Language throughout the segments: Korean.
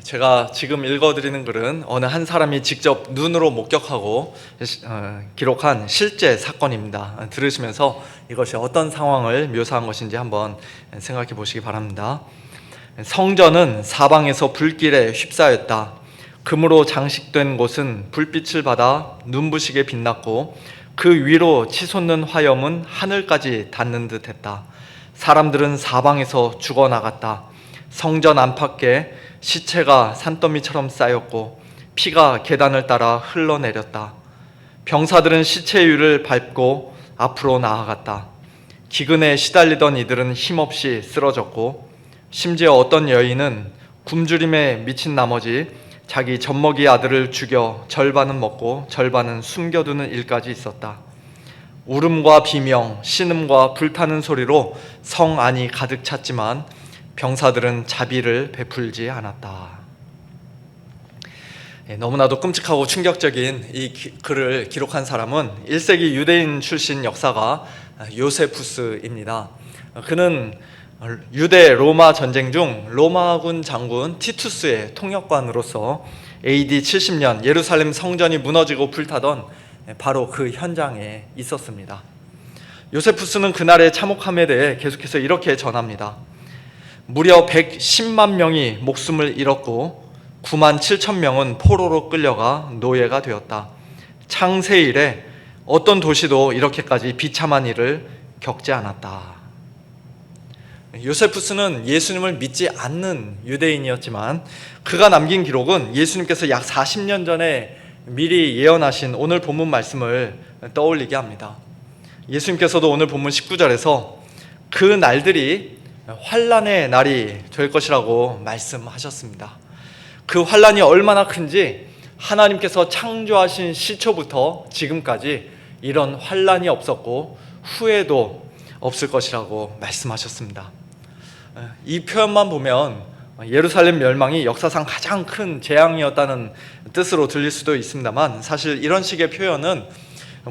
제가 지금 읽어드리는 글은 어느 한 사람이 직접 눈으로 목격하고 기록한 실제 사건입니다. 들으시면서 이것이 어떤 상황을 묘사한 것인지 한번 생각해 보시기 바랍니다. 성전은 사방에서 불길에 휩싸였다. 금으로 장식된 곳은 불빛을 받아 눈부시게 빛났고 그 위로 치솟는 화염은 하늘까지 닿는 듯했다. 사람들은 사방에서 죽어나갔다. 성전 안팎에 시체가 산더미처럼 쌓였고 피가 계단을 따라 흘러내렸다. 병사들은 시체 위를 밟고 앞으로 나아갔다. 기근에 시달리던 이들은 힘없이 쓰러졌고 심지어 어떤 여인은 굶주림에 미친 나머지 자기 젖먹이 아들을 죽여 절반은 먹고 절반은 숨겨두는 일까지 있었다. 울음과 비명, 신음과 불타는 소리로 성 안이 가득 찼지만 병사들은 자비를 베풀지 않았다. 너무나도 끔찍하고 충격적인 이 글을 기록한 사람은 1세기 유대인 출신 역사가 요세푸스입니다. 그는 유대 로마 전쟁 중 로마군 장군 티투스의 통역관으로서 AD 70년 예루살렘 성전이 무너지고 불타던 바로 그 현장에 있었습니다. 요세푸스는 그날의 참혹함에 대해 계속해서 이렇게 전합니다. 무려 110만 명이 목숨을 잃었고 9만 7천 명은 포로로 끌려가 노예가 되었다. 창세 이래 어떤 도시도 이렇게까지 비참한 일을 겪지 않았다. 요세푸스는 예수님을 믿지 않는 유대인이었지만 그가 남긴 기록은 예수님께서 약 40년 전에 미리 예언하신 오늘 본문 말씀을 떠올리게 합니다. 예수님께서도 오늘 본문 19절에서 그 날들이 환난의 날이 될 것이라고 말씀하셨습니다. 그 환난이 얼마나 큰지 하나님께서 창조하신 시초부터 지금까지 이런 환난이 없었고 후에도 없을 것이라고 말씀하셨습니다. 이 표현만 보면 예루살렘 멸망이 역사상 가장 큰 재앙이었다는 뜻으로 들릴 수도 있습니다만 사실 이런 식의 표현은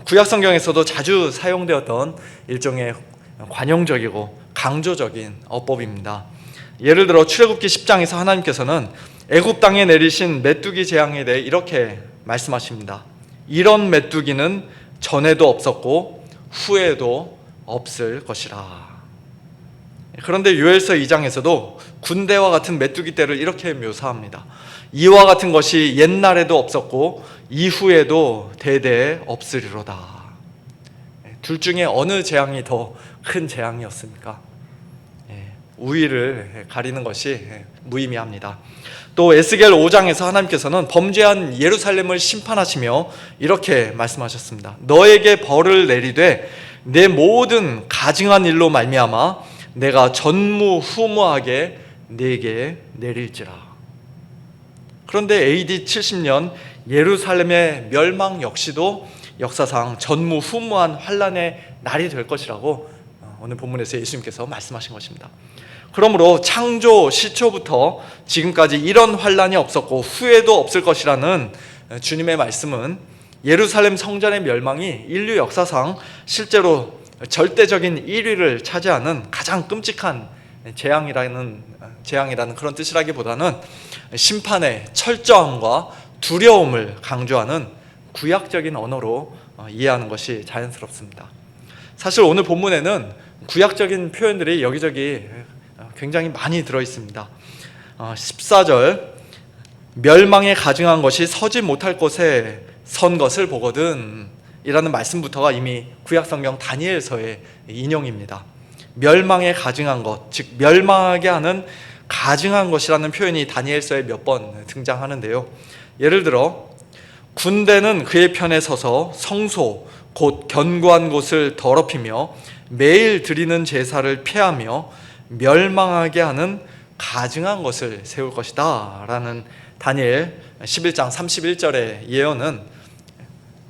구약 성경에서도 자주 사용되었던 일종의 관용적이고 강조적인 어법입니다. 예를 들어 출애굽기 10장에서 하나님께서는 애굽 땅에 내리신 메뚜기 재앙에 대해 이렇게 말씀하십니다. 이런 메뚜기는 전에도 없었고 후에도 없을 것이라. 그런데 요엘서 2장에서도 군대와 같은 메뚜기 떼를 이렇게 묘사합니다. 이와 같은 것이 옛날에도 없었고 이후에도 대대에 없으리로다. 둘 중에 어느 재앙이 더 큰 재앙이었습니까? 우위를 가리는 것이 무의미합니다. 또 에스겔 5장에서 하나님께서는 범죄한 예루살렘을 심판하시며 이렇게 말씀하셨습니다. 너에게 벌을 내리되 내 모든 가증한 일로 말미암아 내가 전무후무하게 네게 내릴지라. 그런데 AD 70년 예루살렘의 멸망 역시도 역사상 전무후무한 환난의 날이 될 것이라고 오늘 본문에서 예수님께서 말씀하신 것입니다. 그러므로 창조 시초부터 지금까지 이런 환난이 없었고 후에도 없을 것이라는 주님의 말씀은 예루살렘 성전의 멸망이 인류 역사상 실제로 절대적인 1위를 차지하는 가장 끔찍한 재앙이라는 그런 뜻이라기보다는 심판의 철저함과 두려움을 강조하는 구약적인 언어로 이해하는 것이 자연스럽습니다. 사실 오늘 본문에는 구약적인 표현들이 여기저기 굉장히 많이 들어있습니다. 14절 멸망에 가증한 것이 서지 못할 곳에 선 것을 보거든 이라는 말씀부터가 이미 구약성경 다니엘서의 인용입니다. 멸망에 가증한 것, 즉 멸망하게 하는 가증한 것이라는 표현이 다니엘서에 몇 번 등장하는데요. 예를 들어 군대는 그의 편에 서서 성소 곧 견고한 곳을 더럽히며 매일 드리는 제사를 폐하며 멸망하게 하는 가증한 것을 세울 것이다 라는 다니엘 11장 31절의 예언은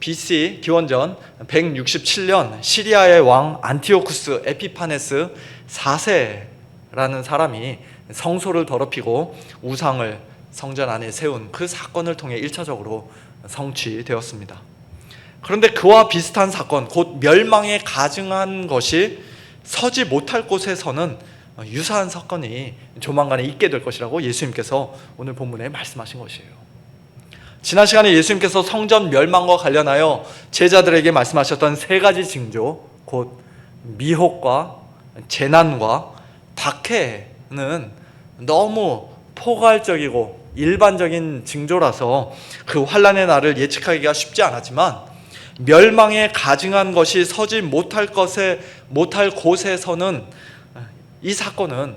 BC 기원전 167년 시리아의 왕 안티오쿠스 에피파네스 4세라는 사람이 성소를 더럽히고 우상을 성전 안에 세운 그 사건을 통해 1차적으로 성취되었습니다. 그런데 그와 비슷한 사건, 곧 멸망에 가증한 것이 서지 못할 곳에서는 유사한 사건이 조만간에 있게 될 것이라고 예수님께서 오늘 본문에 말씀하신 것이에요. 지난 시간에 예수님께서 성전 멸망과 관련하여 제자들에게 말씀하셨던 세 가지 징조, 곧 미혹과 재난과 박해는 너무 포괄적이고 일반적인 징조라서 그 환난의 날을 예측하기가 쉽지 않았지만, 멸망에 가증한 것이 서지 못할 곳에서는 이 사건은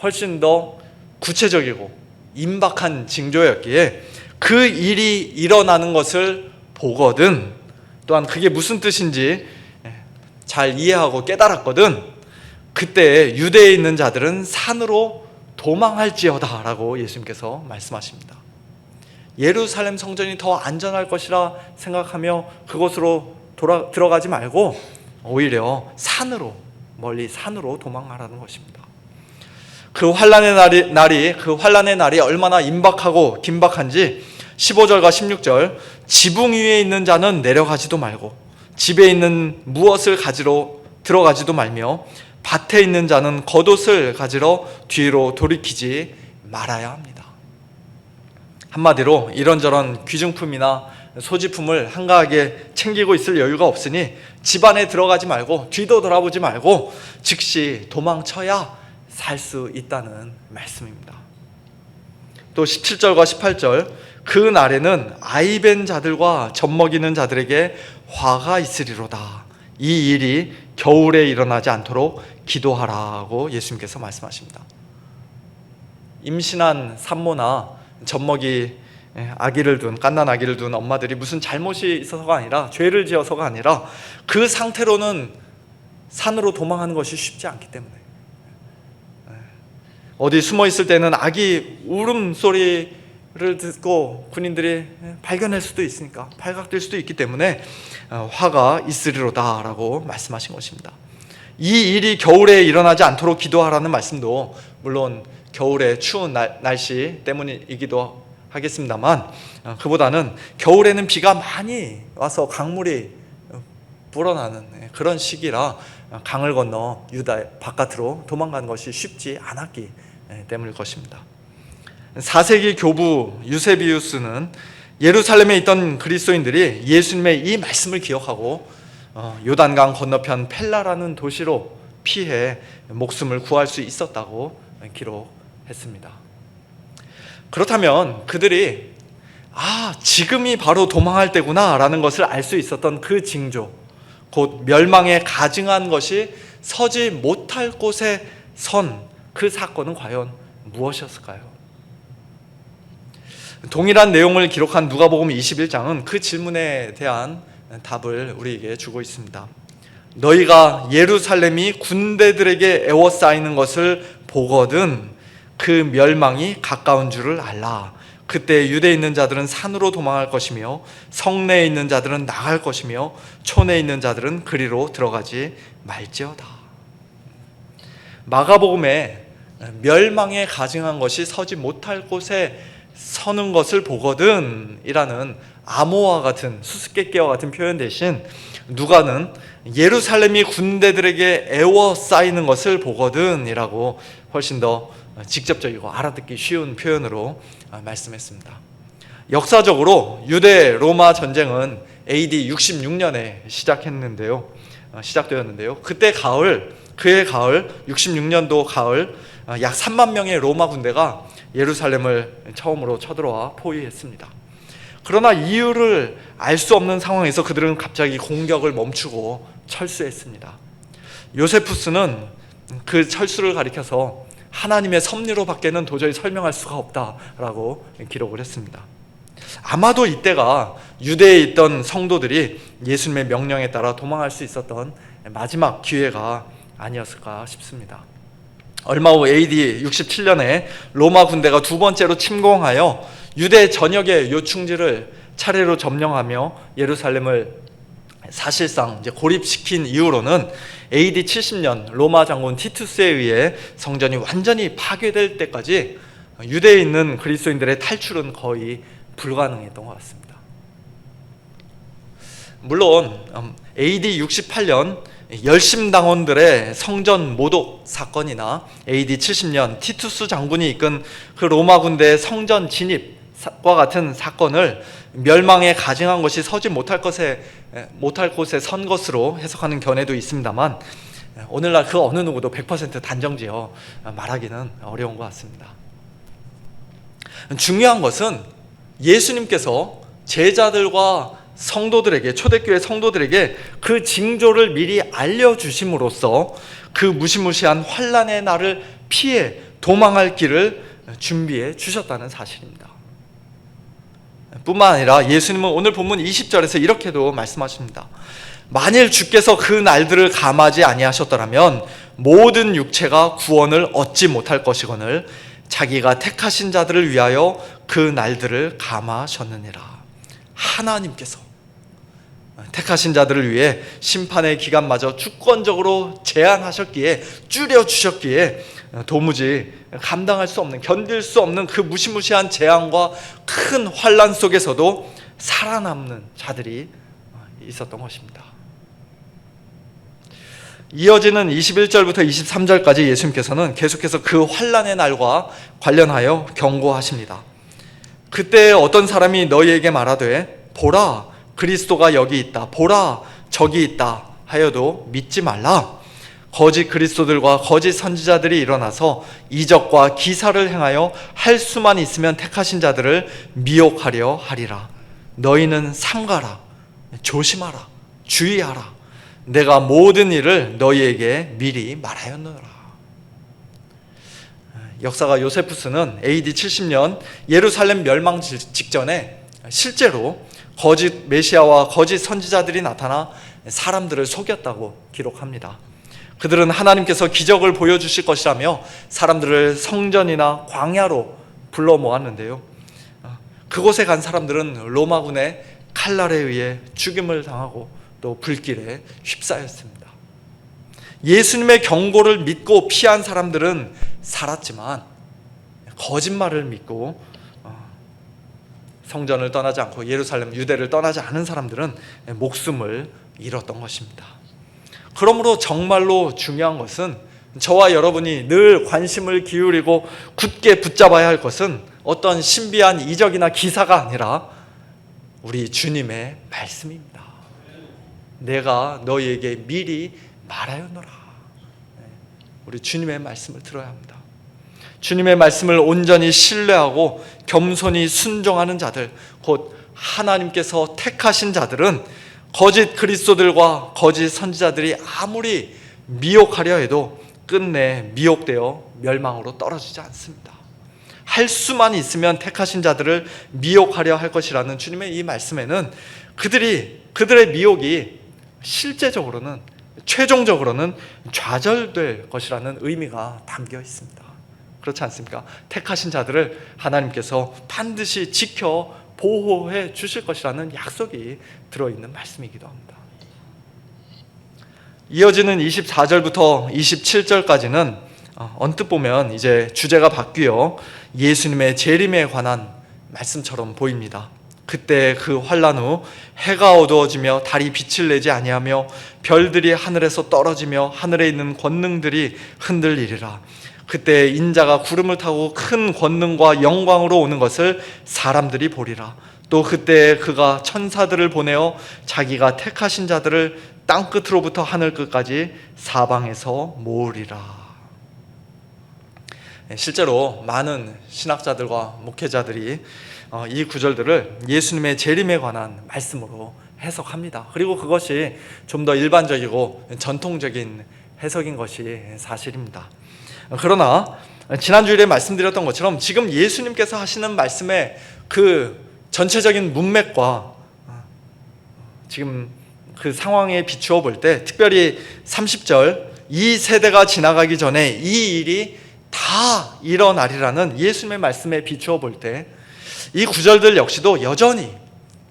훨씬 더 구체적이고 임박한 징조였기에 그 일이 일어나는 것을 보거든, 또한 그게 무슨 뜻인지 잘 이해하고 깨달았거든, 그때 유대에 있는 자들은 산으로 도망할지어다 라고 예수님께서 말씀하십니다. 예루살렘 성전이 더 안전할 것이라 생각하며 그곳으로 들어가지 말고 오히려 산으로, 멀리 산으로 도망하라는 것입니다. 그 환난의 날이 얼마나 임박하고 긴박한지 15절과 16절, 지붕 위에 있는 자는 내려가지도 말고 집에 있는 무엇을 가지러 들어가지도 말며 밭에 있는 자는 겉옷을 가지러 뒤로 돌이키지 말아야 합니다. 한마디로 이런저런 귀중품이나 소지품을 한가하게 챙기고 있을 여유가 없으니 집 안에 들어가지 말고 뒤도 돌아보지 말고 즉시 도망쳐야 살 수 있다는 말씀입니다. 또 17절과 18절, 그 날에는 아이벤 자들과 젖먹이는 자들에게 화가 있으리로다. 이 일이 겨울에 일어나지 않도록 기도하라고 예수님께서 말씀하십니다. 임신한 산모나 젖먹이 아기를 둔, 갓난 아기를 둔 엄마들이 무슨 잘못이 있어서가 아니라, 죄를 지어서가 아니라 그 상태로는 산으로 도망하는 것이 쉽지 않기 때문에, 어디 숨어 있을 때는 아기 울음소리를 듣고 군인들이 발견할 수도 있으니까 발각될 수도 있기 때문에 화가 있으리로다 라고 말씀하신 것입니다. 이 일이 겨울에 일어나지 않도록 기도하라는 말씀도 물론 겨울에 추운 날씨 때문이기도 하겠습니다만, 그보다는 겨울에는 비가 많이 와서 강물이 불어나는 그런 시기라 강을 건너 유다 바깥으로 도망가는 것이 쉽지 않았기 때문일 것입니다. 4세기 교부 유세비우스는 예루살렘에 있던 그리스도인들이 예수님의 이 말씀을 기억하고 요단강 건너편 펠라라는 도시로 피해 목숨을 구할 수 있었다고 기록했습니다. 그렇다면 그들이 지금이 바로 도망할 때구나 라는 것을 알 수 있었던 그 징조, 곧 멸망에 가증한 것이 서지 못할 곳에 선 그 사건은 과연 무엇이었을까요? 동일한 내용을 기록한 누가복음 21장은 그 질문에 대한 답을 우리에게 주고 있습니다. 너희가 예루살렘이 군대들에게 에워싸이는 것을 보거든 그 멸망이 가까운 줄을 알라. 그때 유대에 있는 자들은 산으로 도망할 것이며 성내에 있는 자들은 나갈 것이며 촌에 있는 자들은 그리로 들어가지 말지어다. 마가복음에 멸망에 가증한 것이 서지 못할 곳에 서는 것을 보거든 이라는 암호와 같은, 수수께끼와 같은 표현 대신 누가는 예루살렘이 군대들에게 에워싸이는 것을 보거든 이라고 훨씬 더 직접적이고 알아듣기 쉬운 표현으로 말씀했습니다. 역사적으로 유대 로마 전쟁은 AD 66년에 시작되었는데요. 그때 그해 가을 66년도 가을 약 3만 명의 로마 군대가 예루살렘을 처음으로 쳐들어와 포위했습니다. 그러나 이유를 알 수 없는 상황에서 그들은 갑자기 공격을 멈추고 철수했습니다. 요세푸스는 그 철수를 가리켜서 하나님의 섭리로 밖에는 도저히 설명할 수가 없다라고 기록을 했습니다. 아마도 이때가 유대에 있던 성도들이 예수님의 명령에 따라 도망할 수 있었던 마지막 기회가 아니었을까 싶습니다. 얼마 후 AD 67년에 로마 군대가 두 번째로 침공하여 유대 전역의 요충지를 차례로 점령하며 예루살렘을 사실상 이제 고립시킨 이후로는 AD 70년 로마 장군 티투스에 의해 성전이 완전히 파괴될 때까지 유대에 있는 그리스도인들의 탈출은 거의 불가능했던 것 같습니다. 물론 AD 68년 열심당원들의 성전 모독 사건이나 AD 70년 티투스 장군이 이끈 그 로마 군대의 성전 진입과 같은 사건을 멸망에 가증한 것이 서지 못할 곳에 선 것으로 해석하는 견해도 있습니다만, 오늘날 그 어느 누구도 100% 단정지어 말하기는 어려운 것 같습니다. 중요한 것은 예수님께서 제자들과 성도들에게, 초대교회 성도들에게 그 징조를 미리 알려주심으로써 그 무시무시한 환난의 날을 피해 도망할 길을 준비해 주셨다는 사실입니다. 뿐만 아니라 예수님은 오늘 본문 20절에서 이렇게도 말씀하십니다. 만일 주께서 그 날들을 감하지 아니하셨더라면 모든 육체가 구원을 얻지 못할 것이거늘 자기가 택하신 자들을 위하여 그 날들을 감하셨느니라. 하나님께서 택하신 자들을 위해 심판의 기간마저 주권적으로 제한하셨기에, 줄여주셨기에 도무지 감당할 수 없는, 견딜 수 없는 그 무시무시한 재앙과 큰 환난 속에서도 살아남는 자들이 있었던 것입니다. 이어지는 21절부터 23절까지 예수님께서는 계속해서 그 환난의 날과 관련하여 경고하십니다. 그때 어떤 사람이 너희에게 말하되 보라 그리스도가 여기 있다, 보라 저기 있다 하여도 믿지 말라. 거짓 그리스도들과 거짓 선지자들이 일어나서 이적과 기사를 행하여 할 수만 있으면 택하신 자들을 미혹하려 하리라. 너희는 삼가라, 조심하라, 주의하라. 내가 모든 일을 너희에게 미리 말하였노라. 역사가 요세푸스는 AD 70년 예루살렘 멸망 직전에 실제로 거짓 메시아와 거짓 선지자들이 나타나 사람들을 속였다고 기록합니다. 그들은 하나님께서 기적을 보여주실 것이라며 사람들을 성전이나 광야로 불러 모았는데요, 그곳에 간 사람들은 로마군의 칼날에 의해 죽임을 당하고 또 불길에 휩싸였습니다. 예수님의 경고를 믿고 피한 사람들은 살았지만 거짓말을 믿고 성전을 떠나지 않고 예루살렘, 유대를 떠나지 않은 사람들은 목숨을 잃었던 것입니다. 그러므로 정말로 중요한 것은, 저와 여러분이 늘 관심을 기울이고 굳게 붙잡아야 할 것은 어떤 신비한 이적이나 기사가 아니라 우리 주님의 말씀입니다. 내가 너희에게 미리 말하였노라. 우리 주님의 말씀을 들어야 합니다. 주님의 말씀을 온전히 신뢰하고 겸손히 순종하는 자들, 곧 하나님께서 택하신 자들은 거짓 그리스도들과 거짓 선지자들이 아무리 미혹하려 해도 끝내 미혹되어 멸망으로 떨어지지 않습니다. 할 수만 있으면 택하신 자들을 미혹하려 할 것이라는 주님의 이 말씀에는 그들의 미혹이 실제적으로는, 최종적으로는 좌절될 것이라는 의미가 담겨 있습니다. 그렇지 않습니까? 택하신 자들을 하나님께서 반드시 지켜 보호해 주실 것이라는 약속이 들어있는 말씀이기도 합니다. 이어지는 24절부터 27절까지는 언뜻 보면 이제 주제가 바뀌어 예수님의 재림에 관한 말씀처럼 보입니다. 그때 그 환난 후 해가 어두워지며 달이 빛을 내지 아니하며 별들이 하늘에서 떨어지며 하늘에 있는 권능들이 흔들리리라. 그때 인자가 구름을 타고 큰 권능과 영광으로 오는 것을 사람들이 보리라. 또 그때 그가 천사들을 보내어 자기가 택하신 자들을 땅끝으로부터 하늘끝까지 사방에서 모으리라. 실제로 많은 신학자들과 목회자들이 이 구절들을 예수님의 재림에 관한 말씀으로 해석합니다. 그리고 그것이 좀 더 일반적이고 전통적인 해석인 것이 사실입니다. 그러나 지난주일에 말씀드렸던 것처럼 지금 예수님께서 하시는 말씀의 그 전체적인 문맥과 지금 그 상황에 비추어 볼 때, 특별히 30절, 이 세대가 지나가기 전에 이 일이 다 일어나리라는 예수님의 말씀에 비추어 볼 때 이 구절들 역시도 여전히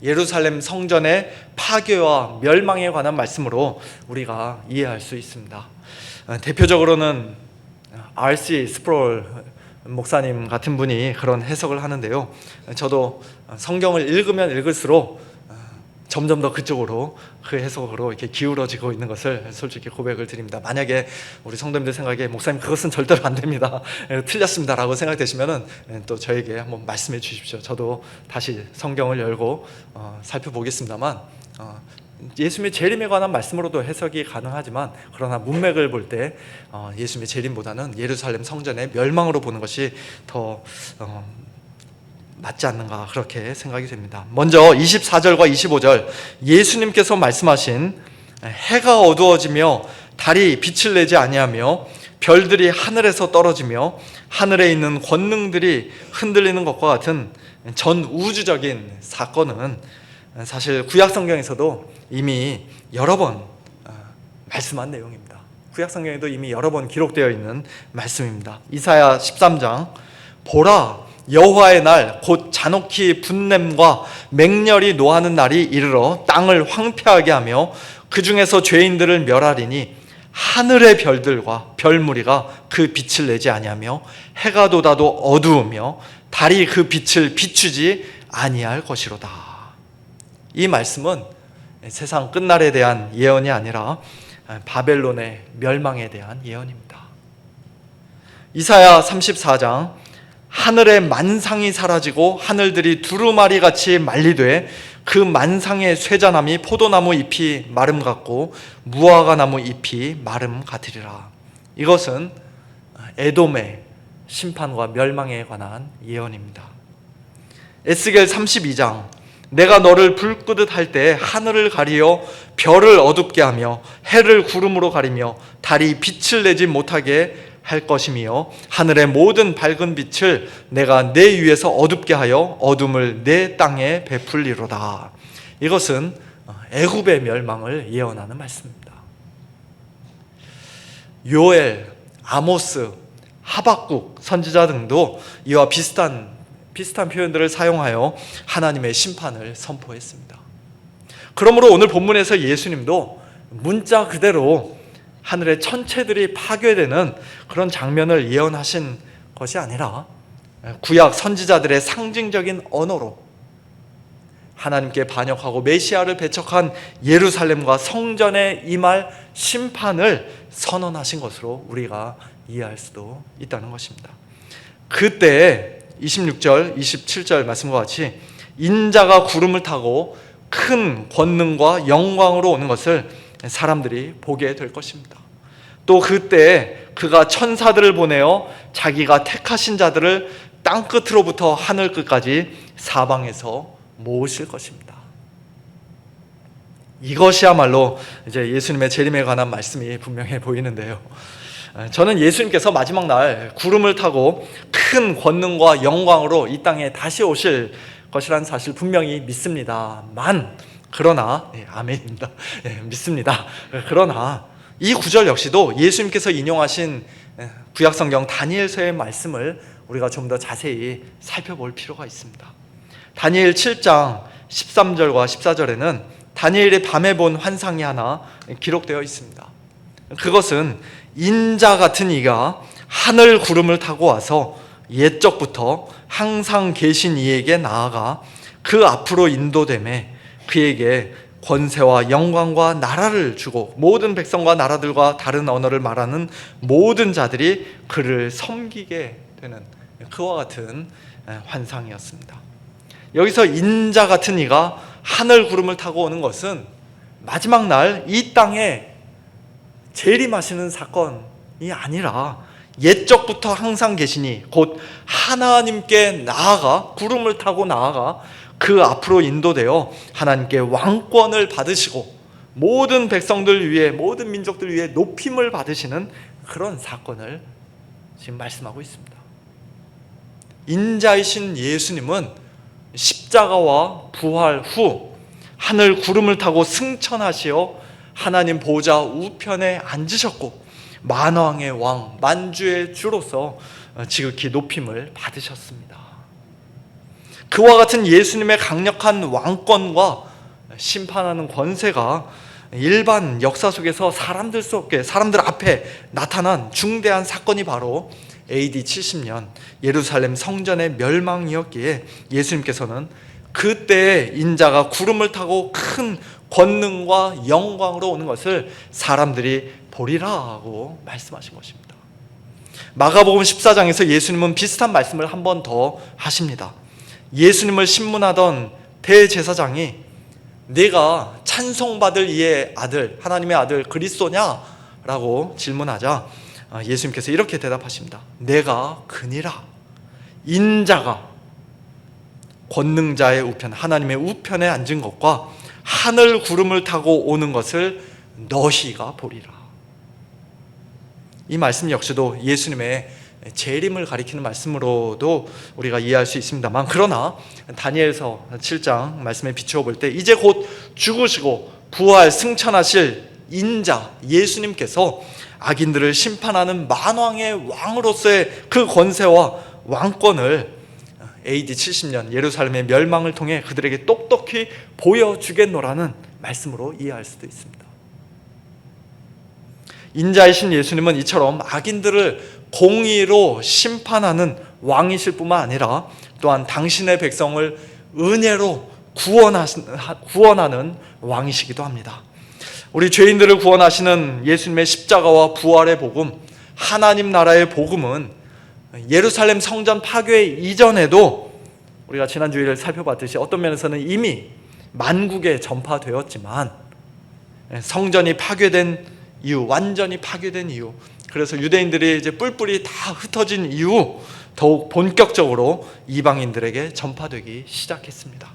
예루살렘 성전의 파괴와 멸망에 관한 말씀으로 우리가 이해할 수 있습니다. 대표적으로는 R.C. 스프롤 목사님 같은 분이 그런 해석을 하는데요, 저도 성경을 읽으면 읽을수록 점점 더 그쪽으로 그 해석으로 이렇게 기울어지고 있는 것을 솔직히 고백을 드립니다. 만약에 우리 성도님들 생각에 목사님 그것은 절대로 안 됩니다, 틀렸습니다라고 생각되시면은 또 저에게 한번 말씀해 주십시오. 저도 다시 성경을 열고 살펴보겠습니다만 예수님의 재림에 관한 말씀으로도 해석이 가능하지만 그러나 문맥을 볼 때 예수님의 재림보다는 예루살렘 성전의 멸망으로 보는 것이 더 맞지 않는가 그렇게 생각이 됩니다. 먼저 24절과 25절 예수님께서 말씀하신 해가 어두워지며 달이 빛을 내지 아니하며 별들이 하늘에서 떨어지며 하늘에 있는 권능들이 흔들리는 것과 같은 전 우주적인 사건은 사실 구약 성경에서도 이미 여러 번 말씀한 내용입니다. 구약 성경에도 이미 여러 번 기록되어 있는 말씀입니다. 이사야 13장 보라 여호와의 날 곧 잔혹히 분냄과 맹렬히 노하는 날이 이르러 땅을 황폐하게 하며 그 중에서 죄인들을 멸하리니 하늘의 별들과 별무리가 그 빛을 내지 아니하며 해가 돋아도 어두우며 달이 그 빛을 비추지 아니할 것이로다. 이 말씀은 세상 끝날에 대한 예언이 아니라 바벨론의 멸망에 대한 예언입니다. 이사야 34장 하늘의 만상이 사라지고 하늘들이 두루마리 같이 말리되 그 만상의 쇠자나무 포도나무 잎이 마름 같고 무화과 나무 잎이 마름 같으리라. 이것은 에돔의 심판과 멸망에 관한 예언입니다. 에스겔 32장 내가 너를 불끄듯 할 때 하늘을 가리어 별을 어둡게 하며 해를 구름으로 가리며 달이 빛을 내지 못하게 할 것이며 하늘의 모든 밝은 빛을 내가 내 위에서 어둡게 하여 어둠을 내 땅에 베풀리로다. 이것은 애굽의 멸망을 예언하는 말씀입니다. 요엘, 아모스, 하박국 선지자 등도 이와 비슷한 표현들을 사용하여 하나님의 심판을 선포했습니다. 그러므로 오늘 본문에서 예수님도 문자 그대로 하늘의 천체들이 파괴되는 그런 장면을 예언하신 것이 아니라 구약 선지자들의 상징적인 언어로 하나님께 반역하고 메시아를 배척한 예루살렘과 성전에 임할 심판을 선언하신 것으로 우리가 이해할 수도 있다는 것입니다. 그때 26절, 27절 말씀과 같이 인자가 구름을 타고 큰 권능과 영광으로 오는 것을 사람들이 보게 될 것입니다. 또 그때 그가 천사들을 보내어 자기가 택하신 자들을 땅끝으로부터 하늘끝까지 사방에서 모으실 것입니다. 이것이야말로 이제 예수님의 재림에 관한 말씀이 분명해 보이는데요. 저는 예수님께서 마지막 날 구름을 타고 큰 권능과 영광으로 이 땅에 다시 오실 것이라는 사실 분명히 믿습니다만 그러나 아멘입니다. 믿습니다. 그러나 이 구절 역시도 예수님께서 인용하신 구약성경 다니엘서의 말씀을 우리가 좀 더 자세히 살펴볼 필요가 있습니다. 다니엘 7장 13절과 14절에는 다니엘이 밤에 본 환상이 하나 기록되어 있습니다. 그것은 인자 같은 이가 하늘 구름을 타고 와서 옛적부터 항상 계신 이에게 나아가 그 앞으로 인도되매 그에게 권세와 영광과 나라를 주고 모든 백성과 나라들과 다른 언어를 말하는 모든 자들이 그를 섬기게 되는 그와 같은 환상이었습니다. 여기서 인자 같은 이가 하늘 구름을 타고 오는 것은 마지막 날 이 땅에 재림하시는 사건이 아니라 옛적부터 항상 계시니 곧 하나님께 나아가 구름을 타고 나아가 그 앞으로 인도되어 하나님께 왕권을 받으시고 모든 백성들 위해 모든 민족들 위해 높임을 받으시는 그런 사건을 지금 말씀하고 있습니다. 인자이신 예수님은 십자가와 부활 후 하늘 구름을 타고 승천하시어 하나님 보좌 우편에 앉으셨고 만왕의 왕 만주의 주로서 지극히 높임을 받으셨습니다. 그와 같은 예수님의 강력한 왕권과 심판하는 권세가 일반 역사 속에서 사람들 앞에 나타난 중대한 사건이 바로 AD 70년 예루살렘 성전의 멸망이었기에 예수님께서는 그때 인자가 구름을 타고 큰 권능과 영광으로 오는 것을 사람들이 보리라고 말씀하신 것입니다. 마가복음 14장에서 예수님은 비슷한 말씀을 한 번 더 하십니다. 예수님을 신문하던 대제사장이 네가 찬송받을 이의 아들, 하나님의 아들 그리스도냐? 라고 질문하자 예수님께서 이렇게 대답하십니다. 내가 그니라. 인자가 권능자의 우편, 하나님의 우편에 앉은 것과 하늘 구름을 타고 오는 것을 너희가 보리라. 이 말씀 역시도 예수님의 재림을 가리키는 말씀으로도 우리가 이해할 수 있습니다만, 그러나 다니엘서 7장 말씀에 비추어 볼 때 이제 곧 죽으시고 부활 승천하실 인자 예수님께서 악인들을 심판하는 만왕의 왕으로서의 그 권세와 왕권을 AD 70년 예루살렘의 멸망을 통해 그들에게 똑똑히 보여주겠노라는 말씀으로 이해할 수도 있습니다. 인자이신 예수님은 이처럼 악인들을 공의로 심판하는 왕이실 뿐만 아니라 또한 당신의 백성을 은혜로 구원하는 왕이시기도 합니다. 우리 죄인들을 구원하시는 예수님의 십자가와 부활의 복음, 하나님 나라의 복음은 예루살렘 성전 파괴 이전에도 우리가 지난 주일을 살펴봤듯이 어떤 면에서는 이미 만국에 전파되었지만, 성전이 파괴된 이유, 완전히 파괴된 이유, 그래서 유대인들이 이제 뿔뿔이 다 흩어진 이후 더욱 본격적으로 이방인들에게 전파되기 시작했습니다.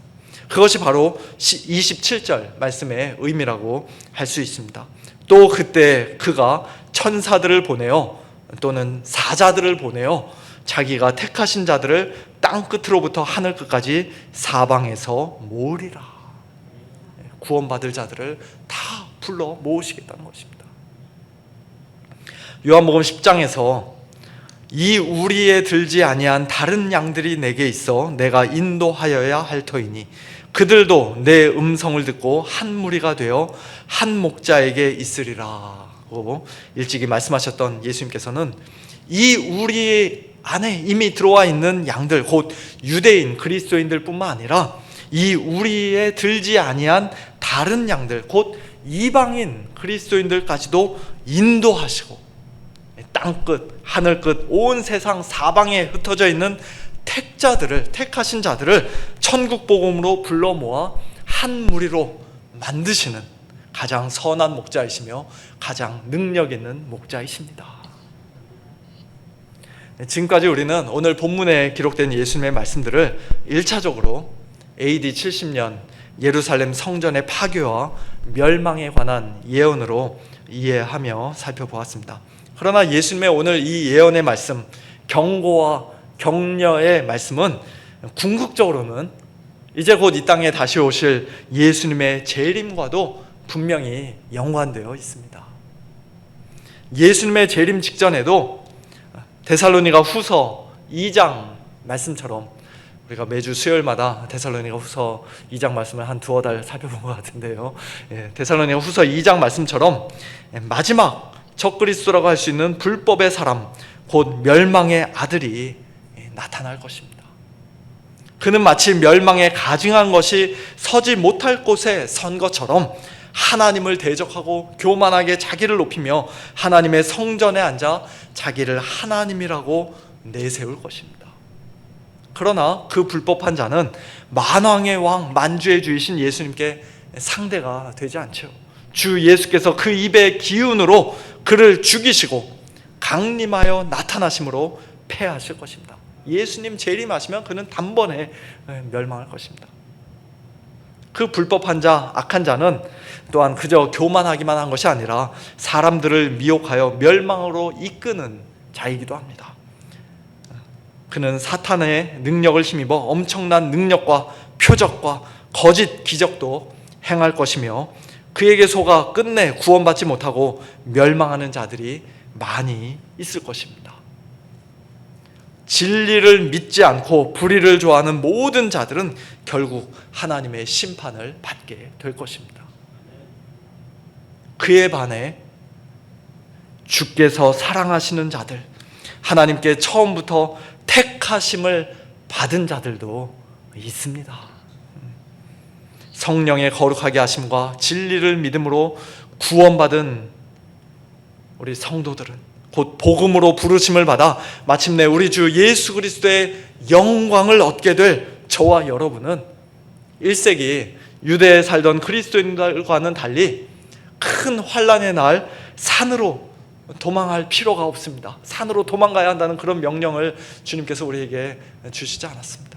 그것이 바로 27절 말씀의 의미라고 할 수 있습니다. 또 그때 그가 천사들을 보내어 또는 사자들을 보내어 자기가 택하신 자들을 땅 끝으로부터 하늘 끝까지 사방에서 모으리라. 구원받을 자들을 다 불러 모으시겠다는 것입니다. 요한복음 10장에서 이 우리에 들지 아니한 다른 양들이 내게 있어 내가 인도하여야 할 터이니 그들도 내 음성을 듣고 한 무리가 되어 한 목자에게 있으리라고 일찍이 말씀하셨던 예수님께서는 이 우리 안에 이미 들어와 있는 양들, 곧 유대인 그리스도인들 뿐만 아니라 이 우리에 들지 아니한 다른 양들, 곧 이방인 그리스도인들까지도 인도하시고 땅끝, 하늘끝, 온 세상 사방에 흩어져 있는 택하신 자들을 천국 복음으로 불러 모아 한 무리로 만드시는 가장 선한 목자이시며 가장 능력 있는 목자이십니다. 지금까지 우리는 오늘 본문에 기록된 예수님의 말씀들을 1차적으로 AD 70년 예루살렘 성전의 파괴와 멸망에 관한 예언으로 이해하며 살펴보았습니다. 그러나 예수님의 오늘 이 예언의 말씀, 경고와 격려의 말씀은 궁극적으로는 이제 곧 이 땅에 다시 오실 예수님의 재림과도 분명히 연관되어 있습니다. 예수님의 재림 직전에도 데살로니가 후서 2장 말씀처럼, 우리가 매주 수요일마다 데살로니가 후서 2장 말씀을 한 두어 달 살펴본 것 같은데요, 데살로니가 후서 2장 말씀처럼 마지막 적그리스도라고 할 수 있는 불법의 사람, 곧 멸망의 아들이 나타날 것입니다. 그는 마치 멸망에 가증한 것이 서지 못할 곳에 선 것처럼 하나님을 대적하고 교만하게 자기를 높이며 하나님의 성전에 앉아 자기를 하나님이라고 내세울 것입니다. 그러나 그 불법한 자는 만왕의 왕, 만주의 주이신 예수님께 상대가 되지 않죠. 주 예수께서 그 입의 기운으로 그를 죽이시고 강림하여 나타나심으로 패하실 것입니다. 예수님 재림하시면 그는 단번에 멸망할 것입니다. 그 불법한 자, 악한 자는 또한 그저 교만하기만 한 것이 아니라 사람들을 미혹하여 멸망으로 이끄는 자이기도 합니다. 그는 사탄의 능력을 힘입어 엄청난 능력과 표적과 거짓 기적도 행할 것이며 그에게 속아 끝내 구원받지 못하고 멸망하는 자들이 많이 있을 것입니다. 진리를 믿지 않고 불의를 좋아하는 모든 자들은 결국 하나님의 심판을 받게 될 것입니다. 그에 반해 주께서 사랑하시는 자들, 하나님께 처음부터 택하심을 받은 자들도 있습니다. 성령의 거룩하게 하심과 진리를 믿음으로 구원받은 우리 성도들은 곧 복음으로 부르심을 받아 마침내 우리 주 예수 그리스도의 영광을 얻게 될 저와 여러분은 1세기 유대에 살던 그리스도인들과는 달리 큰 환난의 날 산으로 도망할 필요가 없습니다. 산으로 도망가야 한다는 그런 명령을 주님께서 우리에게 주시지 않았습니다.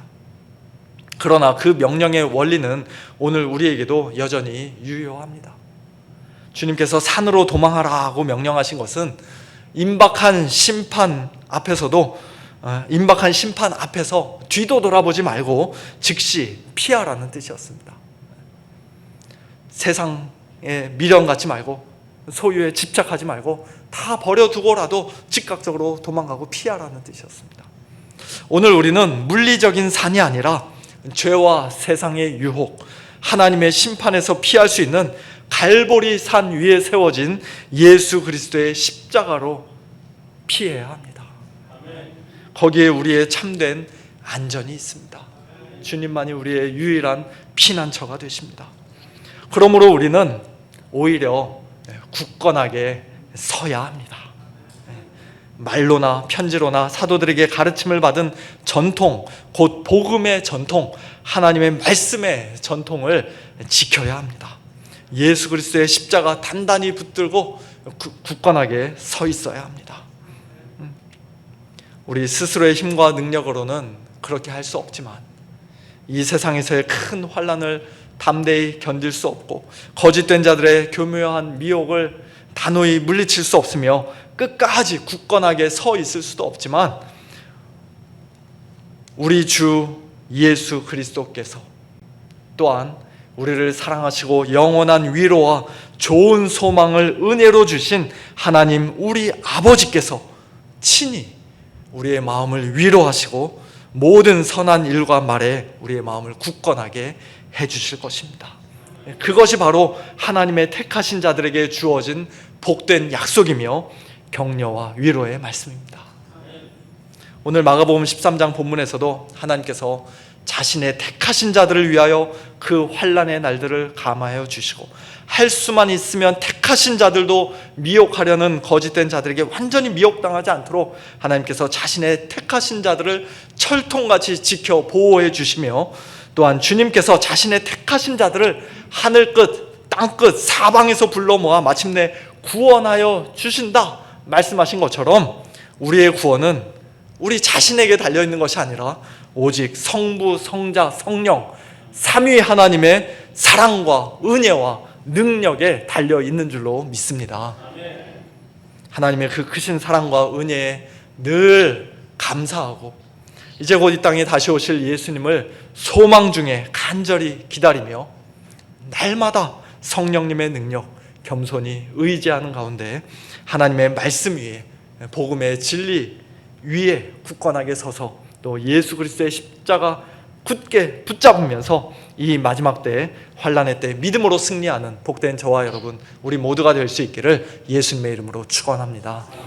그러나 그 명령의 원리는 오늘 우리에게도 여전히 유효합니다. 주님께서 산으로 도망하라고 명령하신 것은 임박한 심판 앞에서도 임박한 심판 앞에서 뒤도 돌아보지 말고 즉시 피하라는 뜻이었습니다. 세상에 미련 갖지 말고 소유에 집착하지 말고 다 버려두고라도 즉각적으로 도망가고 피하라는 뜻이었습니다. 오늘 우리는 물리적인 산이 아니라 죄와 세상의 유혹, 하나님의 심판에서 피할 수 있는 갈보리 산 위에 세워진 예수 그리스도의 십자가로 피해야 합니다. 거기에 우리의 참된 안전이 있습니다. 주님만이 우리의 유일한 피난처가 되십니다. 그러므로 우리는 오히려 굳건하게 서야 합니다. 말로나 편지로나 사도들에게 가르침을 받은 전통, 곧 복음의 전통, 하나님의 말씀의 전통을 지켜야 합니다. 예수 그리스도의 십자가 단단히 붙들고 굳건하게 서 있어야 합니다. 우리 스스로의 힘과 능력으로는 그렇게 할 수 없지만 이 세상에서의 큰 환난을 담대히 견딜 수 없고 거짓된 자들의 교묘한 미혹을 단호히 물리칠 수 없으며 끝까지 굳건하게 서 있을 수도 없지만 우리 주 예수 그리스도께서 또한 우리를 사랑하시고 영원한 위로와 좋은 소망을 은혜로 주신 하나님 우리 아버지께서 친히 우리의 마음을 위로하시고 모든 선한 일과 말에 우리의 마음을 굳건하게 해주실 것입니다. 그것이 바로 하나님의 택하신 자들에게 주어진 복된 약속이며 격려와 위로의 말씀입니다. 오늘 마가복음 13장 본문에서도 하나님께서 자신의 택하신 자들을 위하여 그 환난의 날들을 감화하여 주시고 할 수만 있으면 택하신 자들도 미혹하려는 거짓된 자들에게 완전히 미혹당하지 않도록 하나님께서 자신의 택하신 자들을 철통같이 지켜 보호해 주시며 또한 주님께서 자신의 택하신 자들을 하늘 끝, 땅 끝, 사방에서 불러 모아 마침내 구원하여 주신다 말씀하신 것처럼 우리의 구원은 우리 자신에게 달려있는 것이 아니라 오직 성부, 성자, 성령 삼위 하나님의 사랑과 은혜와 능력에 달려있는 줄로 믿습니다. 하나님의 그 크신 사랑과 은혜에 늘 감사하고 이제 곧 이 땅에 다시 오실 예수님을 소망 중에 간절히 기다리며 날마다 성령님의 능력 겸손히 의지하는 가운데 하나님의 말씀 위에 복음의 진리 위에 굳건하게 서서 또 예수 그리스도의 십자가 굳게 붙잡으면서 이 마지막 때 환난의 때 믿음으로 승리하는 복된 저와 여러분 우리 모두가 될 수 있기를 예수님의 이름으로 축원합니다.